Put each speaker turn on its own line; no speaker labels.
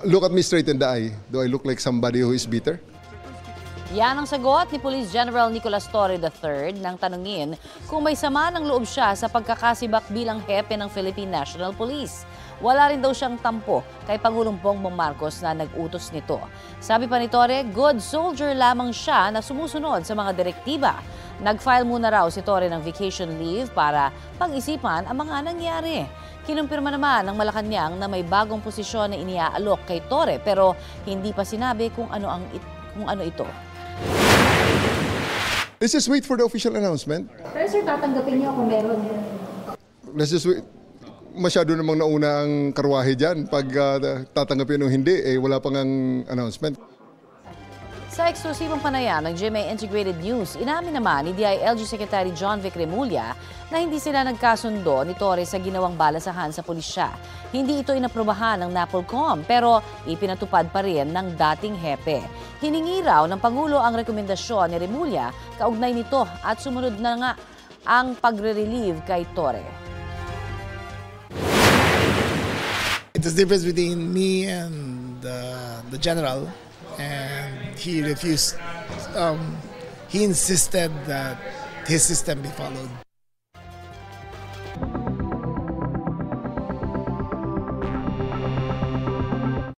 Look at me straight in the eye. Do I look like somebody who is bitter?
Yan ang sagot ni Police General Nicolas Torre III nang tanungin kung may sama ng loob siya sa pagkakasibak bilang hepe ng Philippine National Police. Wala rin daw siyang tampo kay Pangulong Bongbong Marcos na nag-utos nito. Sabi pa ni Torre, good soldier lamang siya na sumusunod sa mga direktiba. Nag-file muna raw si Torre ng vacation leave para pag-isipan ang mga nangyari. Kinumpirma naman ng Malacanang na may bagong posisyon na iniaalok kay Torre pero hindi pa sinabi kung ano ito.
Let's just wait for the official announcement.
Pero sir, tatanggapin niyo kung meron.
Let's just wait. Masyado namang nauna ang karwahe dyan. Pag tatanggapin o hindi, wala pang ang announcement.
Sa eksklusibong panayam ng GMA Integrated News, inamin naman ni DILG Secretary John Vic Remulla na hindi sila nagkasundo ni Torre sa ginawang balasahan sa pulisya. Hindi ito inaprobahan ng NAPOLCOM pero ipinatupad pa rin ng dating hepe. Hiningi raw ng Pangulo ang rekomendasyon ni Remulla kaugnay nito at sumunod na nga ang pagre-relieve kay Torre.
There's a difference between me and the general, and he refused. He insisted that his system be followed.